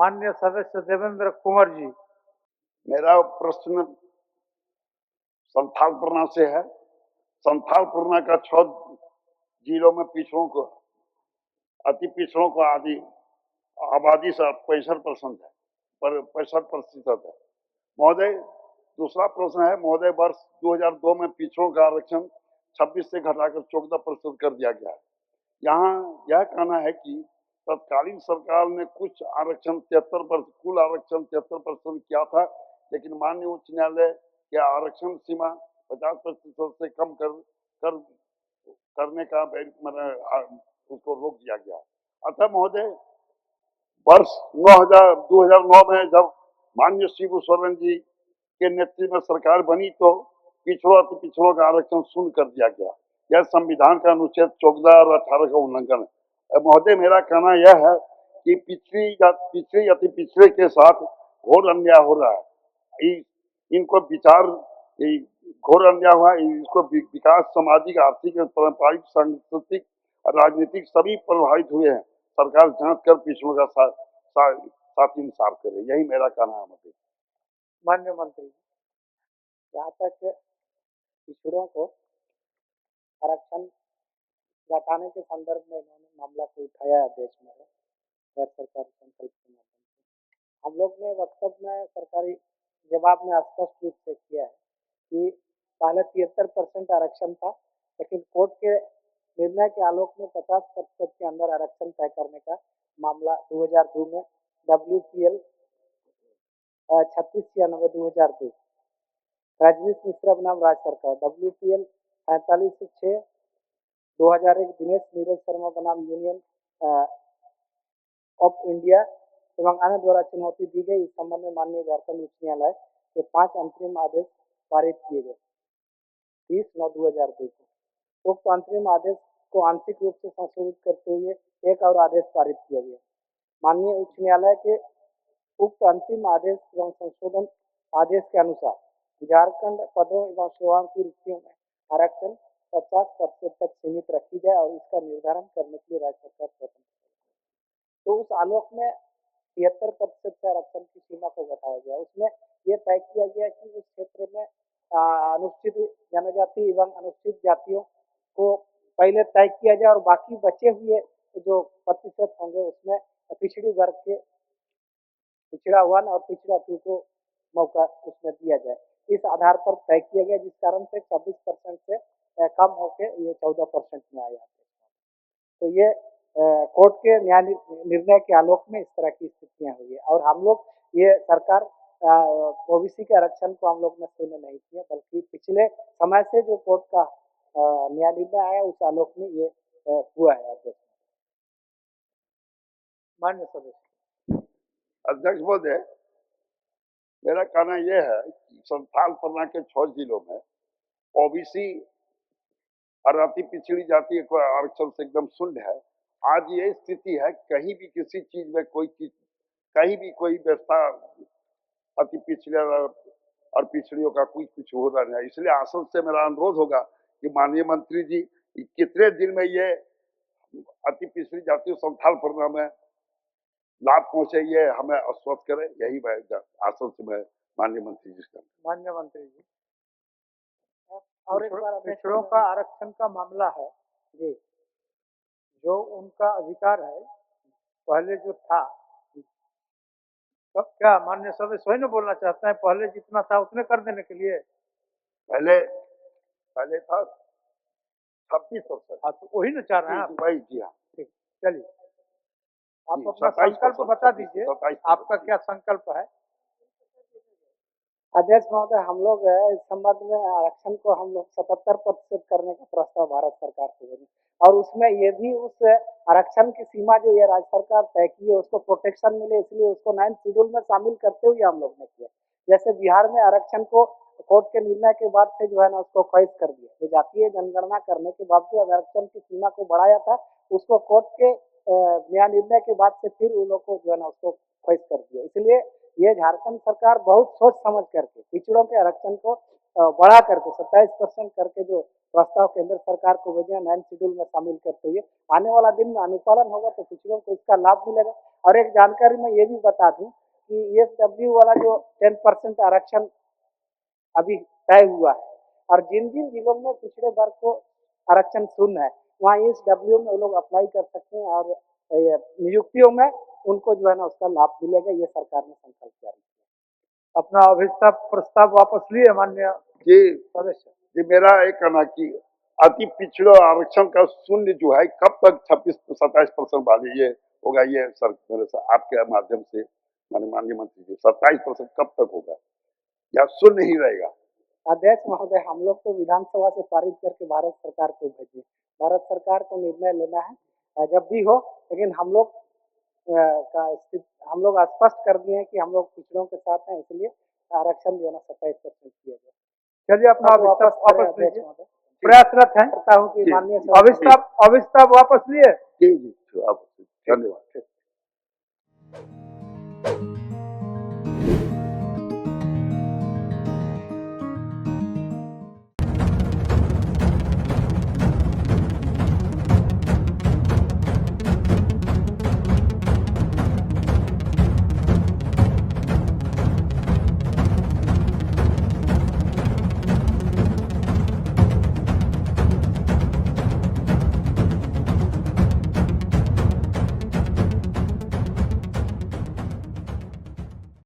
माननीय सदस्य देवेंद्र कुंवर जी। मेरा प्रश्न संथाल परना से है। संथाल परना का 6 जिलों में पिछड़ों को, अति पिछड़ों को आदि आबादी से 65% है, पर 65% है। महोदय, दूसरा प्रश्न है महोदय, वर्ष 2002 में पिछड़ों का आरक्षण 26 से घटाकर 14% कर दिया गया है। यहाँ यह कहना है कि तत्कालीन सरकार ने कुछ आरक्षण 73%, कुल आरक्षण 73% किया था, लेकिन माननीय उच्च न्यायालय के आरक्षण सीमा 50% से कम करने का उसको रोक दिया गया। अतः महोदय, वर्ष 2009 में जब माननीय शिबू सोरेन जी के नेतृत्व में सरकार बनी तो पिछड़ों अति पिछड़ों का आरक्षण शून्य कर दिया गया। यह संविधान का अनुच्छेद 14 और 18 का उल्लंघन है। महोदय, मेरा कहना यह है कि पिछड़ी अति पिछड़े के साथ घोर अन्याय हो रहा है। इनको विचार घोर अन्याय हुआ, इसको विकास, सामाजिक, आर्थिक, पारंपरिक, सांस्कृतिक, राजनीतिक सभी प्रभावित हुए हैं। सरकार जांच कर पिछड़ों का साथ इंसाफ करे, यही मेरा कहना है। माननीय मंत्री जी, यहाँ तक पिछड़ों को आरक्षण घटाने के संदर्भ में इन्होंने मामला को उठाया है देश में गैर सरकारी संकल्प के माध्यम से। हम लोग ने वक्तव्य में सरकारी जवाब में स्पष्ट रूप से किया है कि पहले 73% आरक्षण था, लेकिन कोर्ट के निर्णय के आलोक में 50% के अंदर आरक्षण तय करने का मामला 2002 में WPL 3696/2002 रजनीश मिश्रा बनाम राज्य सरकार, WPL 45/6/2001 दिनेश नीरज शर्मा बनाम यूनियन ऑफ इंडिया एवं अन्य द्वारा चुनौती दी गई। इस संबंध में माननीय झारखंड उच्च न्यायालय के 5 अंतरिम आदेश पारित किए गए 30/9/2002 को। उक्त अंतरिम आदेश को आंशिक रूप से संशोधित करते हुए एक और आदेश पारित किया गया। माननीय उच्च न्यायालय के उक्त अंतिम आदेश एवं संशोधन आदेश के अनुसार झारखंड पदों एवं सेवाओं की रिक्तियों में आरक्षण 50% तक सीमित रखी जाए और इसका निर्धारण करने के लिए राज्य सरकार स्वतंत्र। तो उस आलोक में 73% से आरक्षण की सीमा को घटाया गया। उसमें यह तय किया गया कि उस क्षेत्र में अनुसूचित जनजाति एवं अनुसूचित जातियों को पहले तय किया जाए और बाकी बचे हुए जो प्रतिशत होंगे उसमें पिछड़ी वर्ग के पिछड़ा 1 और पिछड़ा 2 को मौका उसमें दिया जाए। इस आधार पर तय किया गया, जिस कारण से 26% से कम होकर ये 14% में आया। तो ये कोर्ट के न्याय निर्णय के आलोक में इस तरह की स्थितियां हुई है और हम लोग ये सरकार ओबीसी के आरक्षण को हम लोग ने शून्य नहीं किया, बल्कि पिछले समय से जो कोर्ट का न्याय निर्णय आया उस आलोक में ये हुआ है। मान्य सदस्य। अध्यक्ष महोदय, मेरा कहना यह है कि संथाल परना के 6 जिलों में ओबीसी और अति पिछड़ी जाति को आरक्षण से एकदम शून्य है। आज ये स्थिति है, कहीं भी किसी चीज में कहीं भी कोई व्यवस्था अति पिछड़े और पिछड़ियों का कुछ हो रहा है। इसलिए आसन से मेरा अनुरोध होगा कि माननीय मंत्री जी कितने दिन में ये अति पिछड़ी जाति संथाल परना में लाभ पहुंचे, ये हमें आश्वस्त करें। यही मैं आसन से मैं माननीय मंत्री जी से। माननीय मंत्री जी, और एक बार पिछड़ों का आरक्षण का मामला है जी, जो उनका अधिकार है पहले जो था, तो क्या माननीय सदस्य वही न बोलना चाहते हैं, पहले जितना था उतने कर देने के लिए? पहले था 26%। हाँ, तो वही न चाह रहे हैं आप? वही, जी हाँ। ठीक, चलिए आप अपना संकल्प बता दीजिए, आपका क्या संकल्प है? अध्यक्ष महोदय, हम लोग इस संबंध में आरक्षण को हम लोग 77% करने का प्रस्ताव भारत सरकार से बनी और उसमें ये भी उस आरक्षण की सीमा जो ये राज्य सरकार तय की है उसको प्रोटेक्शन मिले, इसलिए उसको 9th शेड्यूल में शामिल करते हुए हम लोग ने किया। जैसे बिहार में आरक्षण को कोर्ट के निर्णय के बाद से जो है ना उसको ख्वाहिश कर दिया, तो जातीय जनगणना करने के बावजूद आरक्षण की सीमा को बढ़ाया था, उसको कोर्ट के न्याय निर्णय के बाद से फिर उन लोग को जो है ना उसको ख्वाहिश कर दिया। इसलिए ये झारखंड सरकार बहुत सोच समझ करके पिछड़ों के आरक्षण को बढ़ा करके 27% करके जो प्रस्ताव केंद्र सरकार को भेजे 9 शेड्यूल में शामिल करते हुए आने वाला दिन में अनुपालन होगा तो पिछड़ों को इसका लाभ मिलेगा। और एक जानकारी मैं ये भी बता दूं कि ESW वाला जो 10% आरक्षण अभी तय हुआ है और जिन जिन जिलों में पिछड़े वर्ग को आरक्षण शून्य है वहाँ ESW में वो लोग अप्लाई कर सकते हैं और नियुक्तियों में उनको जो है ना उसका लाभ मिलेगा। ये सरकार ने संकल्प जारी किया। अपना अभिस्ताव प्रस्ताव वापस लिए माननीय जी सदस्य। जी, मेरा एक कहना कि अति पिछड़ो आरक्षण का शून्य जो है कब तक 26-27% वाले ये होगा, ये सर मेरे से आपके माध्यम से माननीय मंत्री जी 27% कब तक होगा या शून्य ही रहेगा? अध्यक्ष महोदय, हम लोग तो विधानसभा से पारित करके भारत सरकार को भेजे। भारत सरकार को निर्णय लेना है जब भी हो, लेकिन हम लोग हम लोग स्पष्ट कर दिए हैं कि हम लोग पिछड़ों के साथ हैं, इसलिए आरक्षण जो है ना 27% किया जाए। चलिए अपना अभिस्ताव वापस अध्यक्ष लीजिए। महोदय, प्रयासरत हैं। करता हूँ कि जी, माननीय अभिस्ताव वापस लिए। जी जी, आप धन्यवाद।